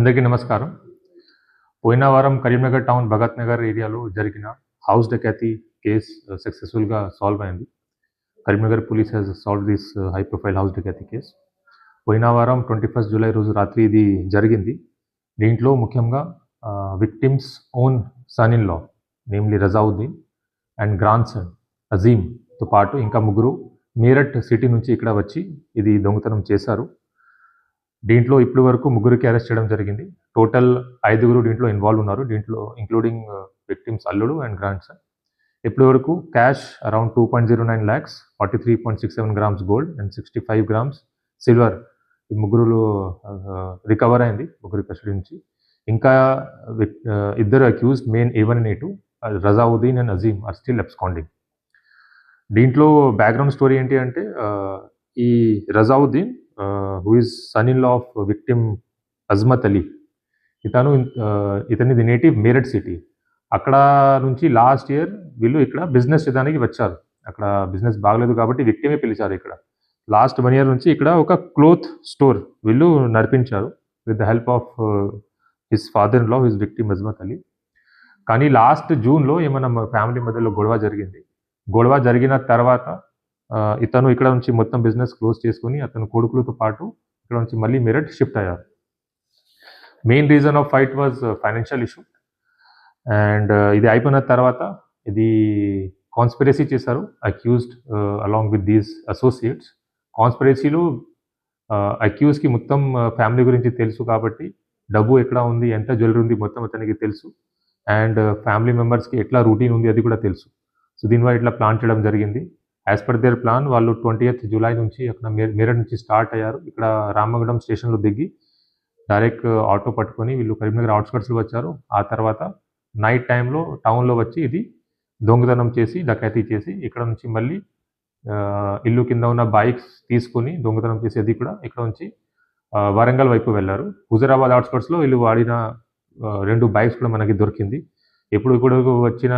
అందరికీ నమస్కారం. పోయిన వారం కరీంనగర్ టౌన్ భగత్ నగర్ ఏరియాలో జరిగిన హౌస్ డకాతి కేస్ సక్సెస్ఫుల్గా సాల్వ్ అయింది. Karimnagar police has solve this high profile house dacoity case. పోయిన వారం 21 జూలై రోజు రాత్రి ఇది జరిగింది. దీంట్లో ముఖ్యంగా victims own son in law namely Razauddin and grand son అజీమ్తో పాటు ఇంకా ముగ్గురు మీరట్ సిటీ నుంచి ఇక్కడ వచ్చి ఇది దొంగతనం చేశారు. దీంట్లో ఇప్పటి వరకు ముగ్గురికి అరెస్ట్ చేయడం జరిగింది. టోటల్ 5 దీంట్లో ఇన్వాల్వ్ ఉన్నారు. దీంట్లో ఇంక్లూడింగ్ విక్టిమ్స్ అల్లుడు అండ్ గ్రాండ్ సన్. ఇప్పటి వరకు cash around 2.09 lakhs, 43.67 grams gold and 65 grams silver ఈ ముగ్గురు రికవర్ అయింది ముగ్గురు కస్టడీ నుంచి. ఇంకా ఇద్దరు accused main A1 and A2 Razauddin and Azeem are still absconding. దీంట్లో బ్యాక్గ్రౌండ్ స్టోరీ ఏంటి అంటే ఈ Razauddin who is son-in-law of victim Azmat Ali, ఇతనిది నేటివ్ మీరట్ సిటీ. అక్కడ నుంచి లాస్ట్ ఇయర్ వీళ్ళు ఇక్కడ బిజినెస్ చేయడానికి వచ్చారు. అక్కడ బిజినెస్ బాగలేదు కాబట్టి విక్టిమే పిలిచారు. ఇక్కడ లాస్ట్ 1 year నుంచి ఇక్కడ ఒక క్లోత్ స్టోర్ వీళ్ళు నడిపించారు with the help of his father in law his victim Azmat Ali. కానీ లాస్ట్ జూన్లో ఏమైనా ఫ్యామిలీ మధ్యలో గొడవ జరిగింది. గొడవ జరిగిన తర్వాత ఇతను ఇక్కడ నుంచి మొత్తం బిజినెస్ క్లోజ్ చేసుకుని అతను కొడుకులతో పాటు ఇక్కడ నుంచి మళ్ళీ మీరట్ షిఫ్ట్ అయ్యారు. Main reason of fight was financial issue. And ఇది అయిపోయిన తర్వాత ఇది కాన్స్పిరసీ చేశారు accused along with these associates. కాన్స్పిరసీలో అక్యూజ్కి మొత్తం ఫ్యామిలీ గురించి తెలుసు కాబట్టి డబ్బు ఎక్కడ ఉంది, ఎంత జ్యువెలరీ ఉంది మొత్తం అతనికి తెలుసు. అండ్ ఫ్యామిలీ మెంబర్స్కి ఎట్లా రూటీన్ ఉంది అది కూడా తెలుసు. సో దీనివల్ల ఇట్లా ప్లాన్ చేయడం జరిగింది. యాజ్ పర్ దేర్ ప్లాన్ వాళ్ళు 20th జూలై నుంచి అక్కడ మీరట్ నుంచి స్టార్ట్ అయ్యారు. ఇక్కడ రామగడం స్టేషన్లో దిగి డైరెక్ట్ ఆటో పట్టుకొని వీళ్ళు కరీంనగర్ అవుట్స్కట్స్లో వచ్చారు. ఆ తర్వాత నైట్ టైంలో టౌన్లో వచ్చి ఇది దొంగతనం చేసి డకాతీ చేసి ఇక్కడ నుంచి మళ్ళీ ఇల్లు కింద ఉన్న బైక్స్ తీసుకొని దొంగతనం చేసేది కూడా ఇక్కడ నుంచి వరంగల్ వైపు వెళ్ళారు. హుజరాబాద్ అవుట్స్కట్స్లో వీళ్ళు వాడిన 2 బైక్స్ కూడా మనకి దొరికింది. ఇప్పుడు వచ్చిన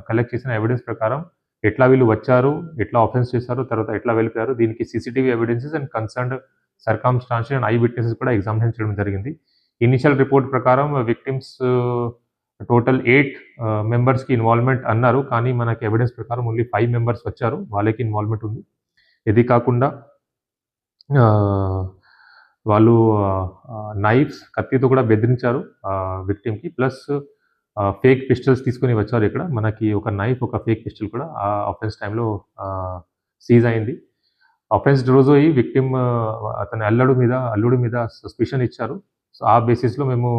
కలెక్ట్ చేసిన ఎవిడెన్స్ ప్రకారం ఎట్లా వీళ్ళు వచ్చారు, ఎట్లా ఆఫెన్స్ చేశారు, తర్వాత ఎట్లా వెళ్ళిపోయారు, దీనికి CCTV evidences and concerned circumstantial and I witnesses కూడా ఎగ్జామినేషన్ చేయడం జరిగింది. ఇనిషియల్ రిపోర్ట్ ప్రకారం విక్టిమ్స్ టోటల్ 8 మెంబర్స్కి ఇన్వాల్వ్మెంట్ అన్నారు. కానీ మనకి ఎవిడెన్స్ ప్రకారం ఓన్లీ 5 members వచ్చారు, వాళ్ళకి ఇన్వాల్వ్మెంట్ ఉంది. ఇది కాకుండా వాళ్ళు నైఫ్స్ కత్తితో కూడా బెదిరించారు విక్టిమ్కి. ప్లస్ ఫేక్ పిస్టల్స్ తీసుకొని వచ్చారు. ఇక్కడ మనకి ఒక నైఫ్ ఒక ఫేక్ పిస్టల్ కూడా ఆ అఫెన్స్ టైంలో సీజ్ అయింది. అఫెన్స్ రోజు ఈ విక్టిమ్ అతని అల్లుడి మీద సస్పిషన్ ఇచ్చారు. సో ఆ బేసిస్లో మేము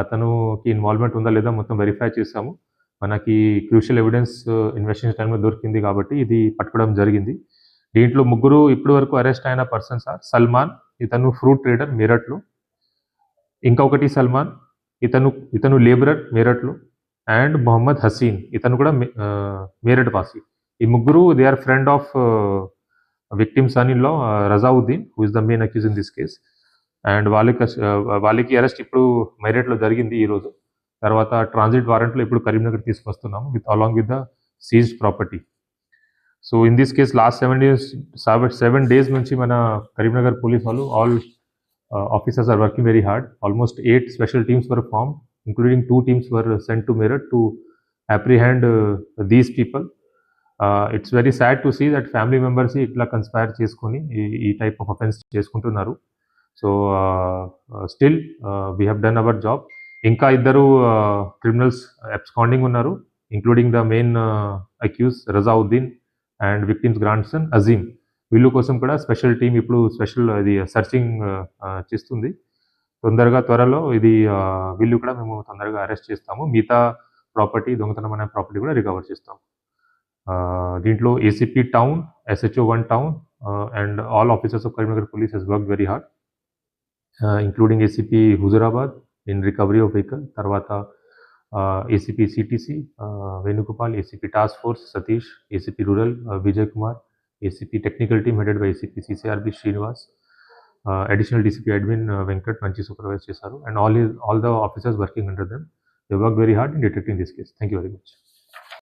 అతనుకి ఇన్వాల్వ్మెంట్ ఉందా లేదా మొత్తం వెరిఫై చేసాము. మనకి క్రూషియల్ ఎవిడెన్స్ ఇన్వెస్టిగేషన్ టైంలో దొరికింది కాబట్టి ఇది పట్టుకోవడం జరిగింది. దీంట్లో ముగ్గురు ఇప్పటి వరకు అరెస్ట్ అయిన పర్సన్స్ ఆర్ సల్మాన్, ఇతను ఫ్రూట్ ట్రేడర్ మీరట్లో. ఇంకొకటి సల్మాన్, ఇతను లేబరర్ మీరట్లో. అండ్ మొహమ్మద్ హసీన్, ఇతను కూడా మీరట్ వాసి. ఈ ముగ్గురు they are friend of victim son in law Razauddin who is the main accuse in this case. And వాళ్ళకి అరెస్ట్ ఇప్పుడు మీరట్లో జరిగింది ఈరోజు. తర్వాత ట్రాన్సిట్ వారెంట్లో ఇప్పుడు కరీంనగర్ తీసుకొస్తున్నాము along with the seized property. So in this case last 7 days నుంచి మన కరీంనగర్ పోలీస్ వాళ్ళు all officers are working very hard. Almost 8 special teams were formed, including 2 teams were sent to Meerut to apprehend these people. It's very sad to see that family members itla conspire cheskoni ee type of offense cheskuntunnaru. So still we have done our job. Inka iddaru criminals absconding unnaru, including the main accused Razauddin and victim's grandson Azim. వీళ్ళు కోసం కూడా special team ఇప్పుడు ఇది searching చేస్తుంది. త్వరలో ఇది వీళ్ళు కూడా మేము తొందరగా అరెస్ట్ చేస్తాము. మిగతా ప్రాపర్టీ దొంగతనమైన ప్రాపర్టీ కూడా రికవర్ చేస్తాము. దీంట్లో ACP town, SHO 1 town and all officers of Karimnagar police has work very hard, including ACP Huzurabad in recovery of vehicle. తర్వాత ACP CTC Venugopal, ACP task force Satish, ACP rural Vijay Kumar, ACP technical team headed by ACP CCRB Srinivas, additional DCP admin Venkat manchi supervise chesaru, and all the officers working under them, they work very hard in detecting this case. Thank you very much.